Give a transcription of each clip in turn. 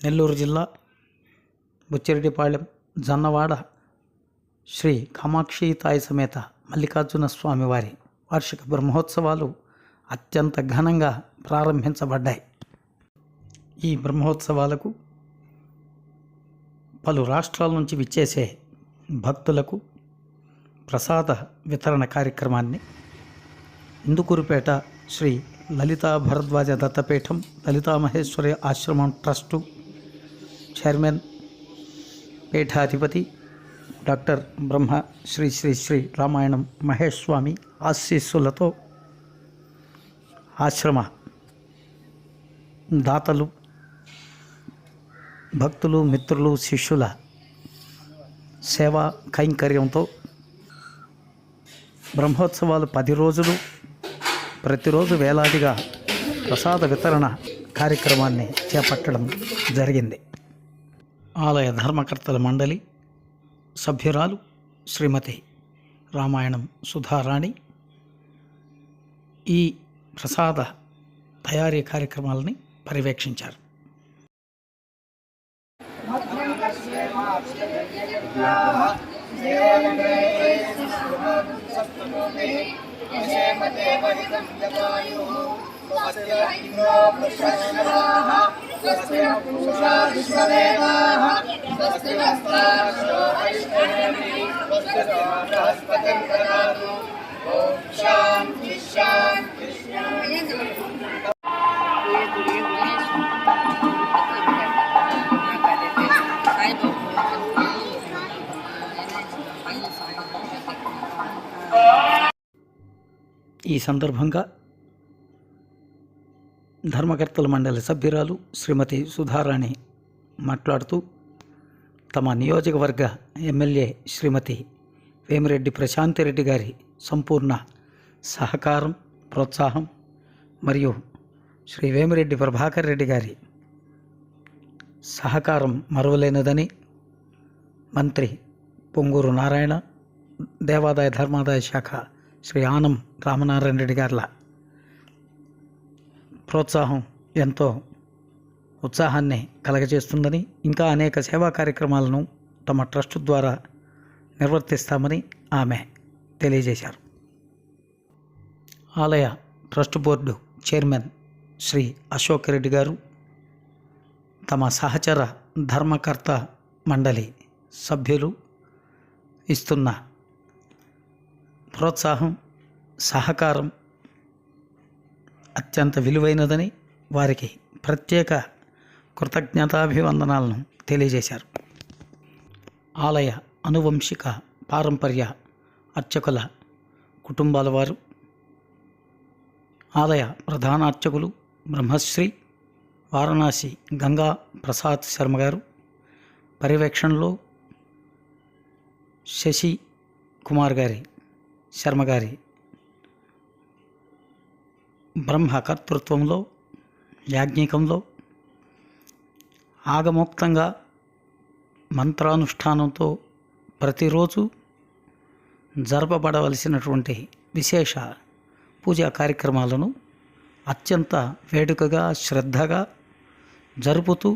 నెల్లూరు జిల్లా బుచ్చిరెడ్డిపాళెం జన్నవాడ శ్రీ కామాక్షి తాయి సమేత మల్లికార్జున స్వామివారి వార్షిక బ్రహ్మోత్సవాలు అత్యంత ఘనంగా ప్రారంభించబడ్డాయి. ఈ బ్రహ్మోత్సవాలకు పలు రాష్ట్రాల నుంచి విచ్చేసే భక్తులకు ప్రసాద వితరణ కార్యక్రమాన్ని ఇందుకూరుపేట శ్రీ లలితా భరద్వాజ దత్తపీఠం లలితామహేశ్వరి ఆశ్రమం ట్రస్టు చైర్మన్ పీఠాధిపతి డాక్టర్ బ్రహ్మ శ్రీ శ్రీ శ్రీ రామాయణం మహేష్ స్వామి ఆశీస్సులతో ఆశ్రమ దాతలు, భక్తులు, మిత్రులు, శిష్యుల సేవా కైంకర్యంతో బ్రహ్మోత్సవాలు 10 రోజులు ప్రతిరోజు వేలాదిగా ప్రసాద వితరణ కార్యక్రమాన్ని చేపట్టడం జరిగింది. ఆలయ ధర్మకర్తల మండలి సభ్యురాలు శ్రీమతి రామాయణం సుధారాణి ఈ ప్రసాద తయారీ కార్యక్రమాలని పర్యవేక్షించారు. ఈ సందర్భంగా ధర్మకర్తల మండలి సభ్యురాలు శ్రీమతి సుధారాణి మాట్లాడుతూ తమ నియోజకవర్గ ఎమ్మెల్యే శ్రీమతి వేమిరెడ్డి ప్రశాంతిరెడ్డి గారి సంపూర్ణ సహకారం, ప్రోత్సాహం మరియు శ్రీ వేమిరెడ్డి ప్రభాకర్ రెడ్డి గారి సహకారం మరువలేనిదని మంత్రి పొంగూరు నారాయణ, దేవాదాయ ధర్మాదాయ శాఖ శ్రీ ఆనం రామనారాయణ రెడ్డి గార్ల ప్రోత్సాహం ఎంతో ఉత్సాహాన్ని కలగజేస్తుందని, ఇంకా అనేక సేవా కార్యక్రమాలను తమ ట్రస్టు ద్వారా నిర్వర్తిస్తామని ఆమె తెలియజేశారు. ఆలయ trust board chairman Shri Ashok Reddy గారు తమ సహచర ధర్మకర్త మండలి సభ్యులు ఇస్తున్న ప్రోత్సాహం, సహకారం అత్యంత విలువైనదని వారికి ప్రత్యేక కృతజ్ఞతాభివందనాలను తెలియజేశారు. ఆలయ అనువంశిక పారంపర్య అర్చకుల కుటుంబాల వారు, ఆలయ ప్రధాన అర్చకులు బ్రహ్మశ్రీ వారణాసి గంగా ప్రసాద్ శర్మ గారు పర్యవేక్షణలో శశి కుమార్ గారి శర్మగారి బ్రహ్మ కర్తృత్వంలో, యాజ్ఞికంలో ఆగమోక్తంగా మంత్రానుష్ఠానంతో ప్రతిరోజు జరపబడవలసినటువంటి విశేష పూజా కార్యక్రమాలను అత్యంత వేడుకగా, శ్రద్ధగా జరుపుతూ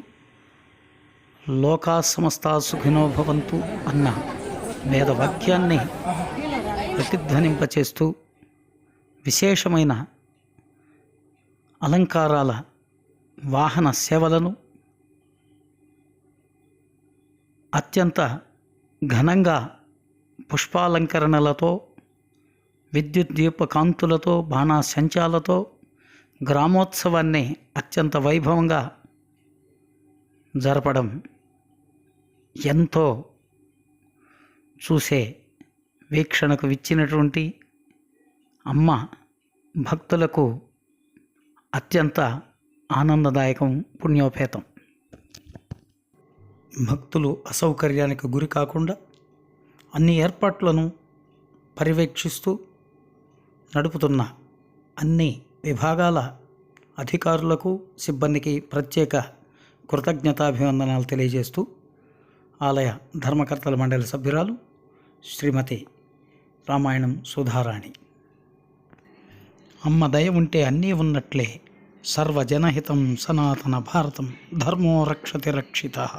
లోకా సమస్తా సుఖినో భవంతు అన్న వేదవాక్యాన్ని ప్రతిధ్వనింపచేస్తూ విశేషమైన అలంకారాల వాహన సేవలను అత్యంత ఘనంగా పుష్పాలంకరణలతో, విద్యుత్ దీపకాంతులతో, బాణాసంచాలతో గ్రామోత్సవాన్ని అత్యంత వైభవంగా జరపడం ఎంతో చూసే వీక్షణకు విచ్చినటువంటి అమ్మ భక్తులకు అత్యంత ఆనందదాయకం, పుణ్యోపేతం. భక్తులు అసౌకర్యానికి గురి కాకుండా అన్ని ఏర్పాట్లను పర్యవేక్షిస్తూ నడుపుతున్న అన్ని విభాగాల అధికారులకు, సిబ్బందికి ప్రత్యేక కృతజ్ఞతాభివందనాలు తెలియజేస్తూ ఆలయ ధర్మకర్తల మండలి సభ్యురాలు శ్రీమతి రామాయణం సుధారాణి, అమ్మ దయ ఉంటే అన్నీ ఉన్నట్లే సర్వజనహితం సనాతన భారతం ధర్మో రక్షతి రక్షితః.